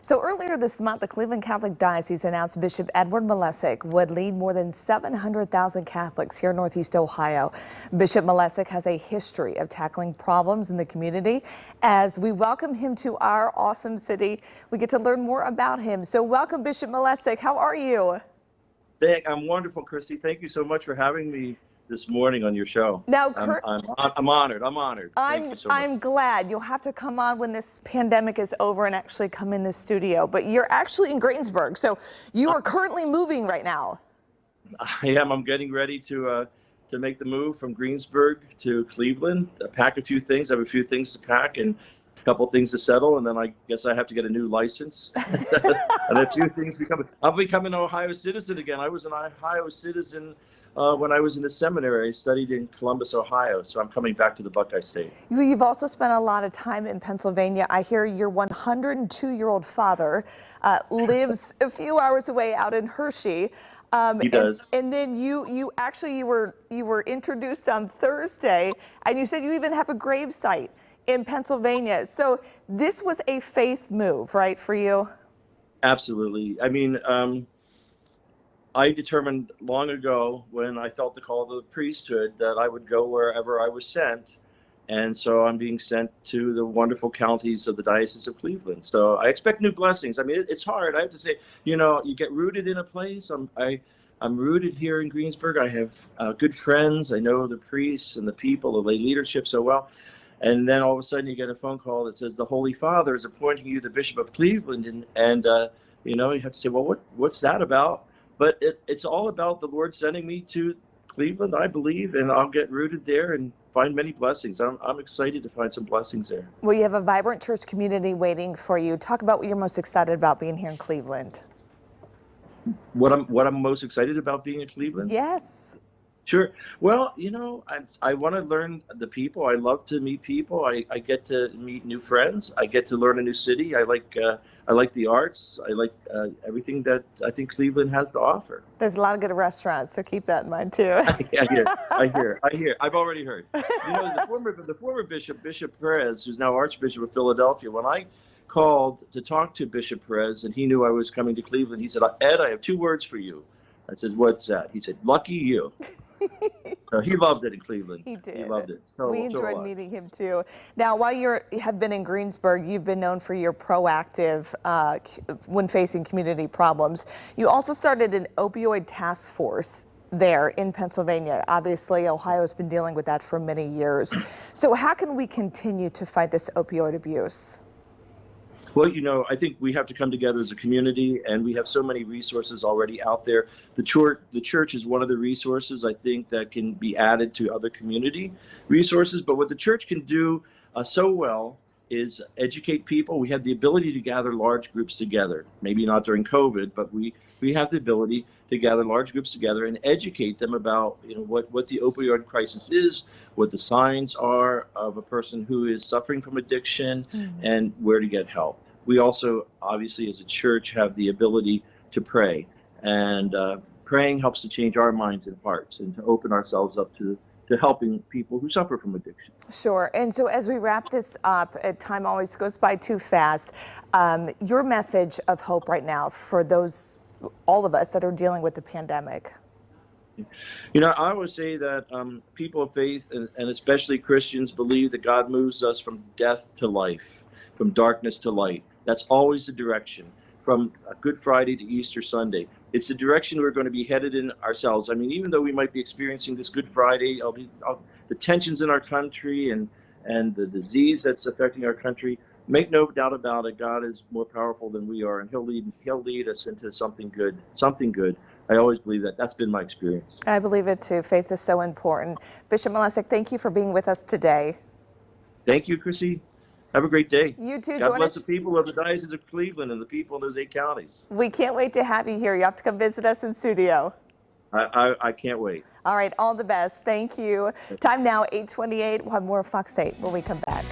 So earlier this month, the Cleveland Catholic Diocese announced Bishop Edward Malesic would lead more than 700,000 Catholics here in Northeast Ohio. Bishop Malesic has a history of tackling problems in the community. As we welcome him to our awesome city, we get to learn more about him. So welcome, Bishop Malesic. How are you? I'm wonderful, Kristi. Thank you so much for having me this morning on your show. Now, I'm honored. I'm honored. Thank you so much. I'm glad. You'll have to come on when this pandemic is over and actually come in the studio. But you're actually in Greensburg, so you are currently moving right now. I am. I'm getting ready to make the move from Greensburg to Cleveland. Pack a few things. I have a few things to pack and a couple things to settle, and then I guess I have to get a new license. And a few things I'll become an Ohio citizen again. I was an Ohio citizen when I was in the seminary. I studied in Columbus, Ohio, so I'm coming back to the Buckeye State. You've also spent a lot of time in Pennsylvania. I hear your 102-year-old father lives a few hours away out in Hershey. He does. And then you were introduced on Thursday, and you said you even have a grave site in Pennsylvania. So this was a faith move, right, for you? Absolutely. I mean, I determined long ago when I felt the call of the priesthood that I would go wherever I was sent. And so I'm being sent to the wonderful counties of the Diocese of Cleveland. So I expect new blessings. I mean, it's hard. I have to say, you get rooted in a place. I'm rooted here in Greensburg. I have good friends. I know the priests and the people, the lay leadership so well. And then all of a sudden you get a phone call that says the Holy Father is appointing you the Bishop of Cleveland. And you have to say, well, what's that about? But it's all about the Lord sending me to Cleveland, I believe, and I'll get rooted there and find many blessings. I'm excited to find some blessings there. Well, you have a vibrant church community waiting for you. Talk about what you're most excited about being here in Cleveland. What I'm most excited about being in Cleveland? Yes. Sure. Well, I want to learn the people. I love to meet people. I get to meet new friends. I get to learn a new city. I like the arts. I like everything that I think Cleveland has to offer. There's a lot of good restaurants, so keep that in mind too. I hear. I've already heard. The former bishop, Bishop Perez, who's now Archbishop of Philadelphia, when I called to talk to Bishop Perez and he knew I was coming to Cleveland, he said, "Ed, I have 2 words for you." I said, "What's that?" He said, "Lucky you." So he loved it in Cleveland. He did. He loved it. So, we enjoyed meeting him too. Now, while you have been in Greensburg, you've been known for your proactive when facing community problems. You also started an opioid task force there in Pennsylvania. Obviously, Ohio's been dealing with that for many years. So how can we continue to fight this opioid abuse? Well, I think we have to come together as a community, and we have so many resources already out there. The church is one of the resources I think that can be added to other community resources. But what the church can do so well is educate people. We have the ability to gather large groups together. Maybe not during COVID, but we have the ability to gather large groups together and educate them about what the opioid crisis is, what the signs are of a person who is suffering from addiction, and where to get help. We also, obviously, as a church, have the ability to pray, and praying helps to change our minds and hearts and to open ourselves up to helping people who suffer from addiction. Sure. And so as we wrap this up, time always goes by too fast. Your message of hope right now for all of us that are dealing with the pandemic. I always say that people of faith, and especially Christians, believe that God moves us from death to life, from darkness to light. That's always the direction, from Good Friday to Easter Sunday. It's the direction we're going to be headed in ourselves. I mean, even though we might be experiencing this Good Friday, the tensions in our country and the disease that's affecting our country, make no doubt about it, God is more powerful than we are, and He'll lead us into something good, something good. I always believe that. That's been my experience. I believe it too. Faith is so important. Bishop Malesic, thank you for being with us today. Thank you, Kristi. Have a great day. You too. God bless the people of the Diocese of Cleveland and the people in those 8 counties. We can't wait to have you here. You have to come visit us in studio. I can't wait. All right. All the best. Thank you. Time now, 8:28. We'll have more of Fox 8 when we come back.